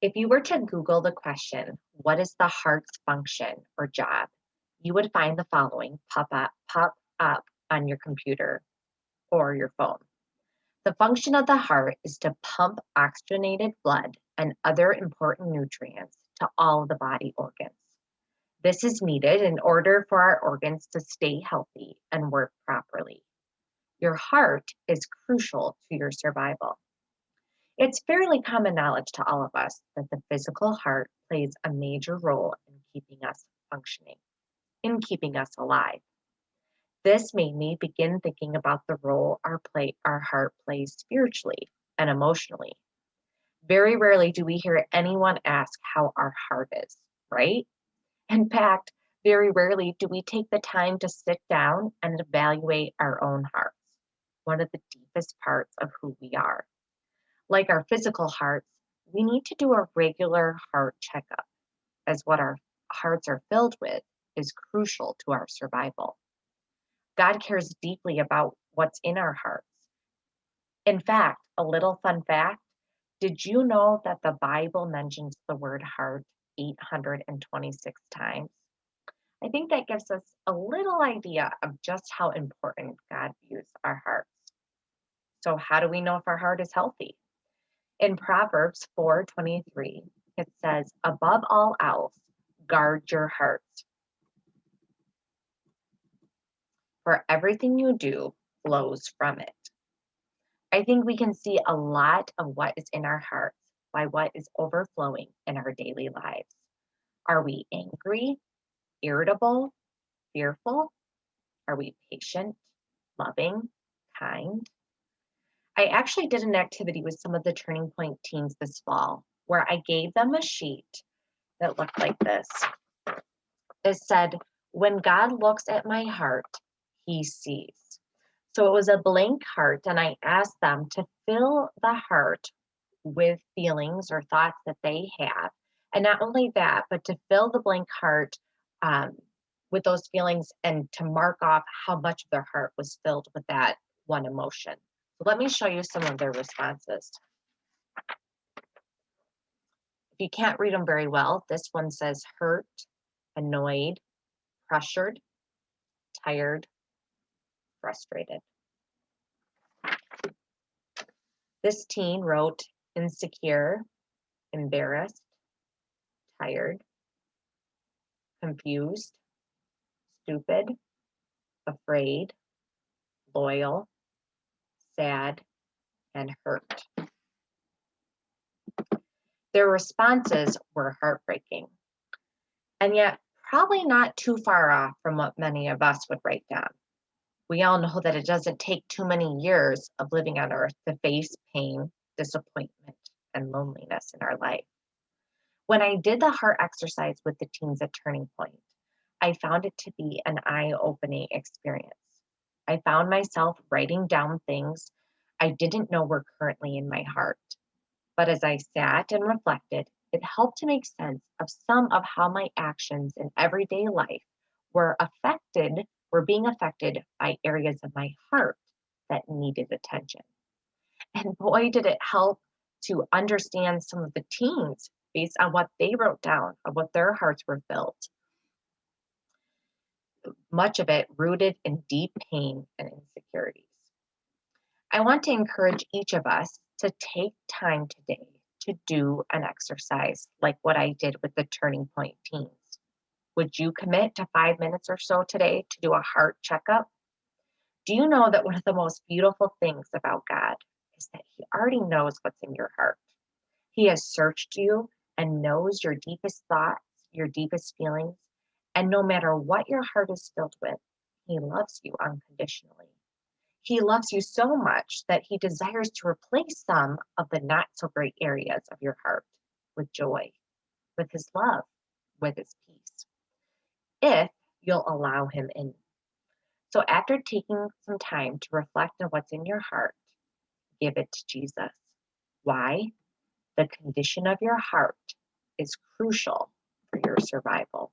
If you were to Google the question, what is the heart's function or job? You would find the following pop up on your computer or your phone. The function of the heart is to pump oxygenated blood and other important nutrients to all of the body organs. This is needed in order for our organs to stay healthy and work properly. Your heart is crucial to your survival. It's fairly common knowledge to all of us that the physical heart plays a major role in keeping us functioning, in keeping us alive. This made me begin thinking about the role our heart plays spiritually and emotionally. Very rarely do we hear anyone ask how our heart is, right? In fact, very rarely do we take the time to sit down and evaluate our own hearts, one of the deepest parts of who we are. Like our physical hearts, we need to do a regular heart checkup, as what our hearts are filled with is crucial to our survival. God cares deeply about what's in our hearts. In fact, a little fun fact, did you know that the Bible mentions the word heart 826 times? I think that gives us a little idea of just how important God views our hearts. So how do we know if our heart is healthy? In Proverbs 4:23, it says, above all else, guard your hearts, for everything you do flows from it. I think we can see a lot of what is in our hearts by what is overflowing in our daily lives. Are we angry, irritable, fearful? Are we patient, loving, kind? I actually did an activity with some of the Turning Point teens this fall where I gave them a sheet that looked like this. It said, when God looks at my heart, he sees. So it was a blank heart, and I asked them to fill the heart with feelings or thoughts that they have. And not only that, but to fill the blank heart with those feelings and to mark off how much of their heart was filled with that one emotion. So let me show you some of their responses. If you can't read them very well, this one says hurt, annoyed, pressured, tired, frustrated. This teen wrote insecure, embarrassed, tired, confused, stupid, afraid, loyal, sad, and hurt. Their responses were heartbreaking, and yet probably not too far off from what many of us would write down. We all know that it doesn't take too many years of living on earth to face pain, disappointment, and loneliness in our life. When I did the heart exercise with the teens at Turning Point, I found it to be an eye-opening experience. I found myself writing down things I didn't know were currently in my heart. But as I sat and reflected, it helped to make sense of some of how my actions in everyday life were being affected by areas of my heart that needed attention. And boy, did it help to understand some of the teens based on what they wrote down of what their hearts were filled. Much of it rooted in deep pain and insecurities. I want to encourage each of us to take time today to do an exercise like what I did with the Turning Point teens. Would you commit to 5 minutes or so today to do a heart checkup? Do you know that one of the most beautiful things about God is that he already knows what's in your heart? He has searched you and knows your deepest thoughts, your deepest feelings, and no matter what your heart is filled with, he loves you unconditionally. He loves you so much that he desires to replace some of the not so great areas of your heart with joy, with his love, with his peace, if you'll allow him in. So after taking some time to reflect on what's in your heart, give it to Jesus. Why? The condition of your heart is crucial for your survival.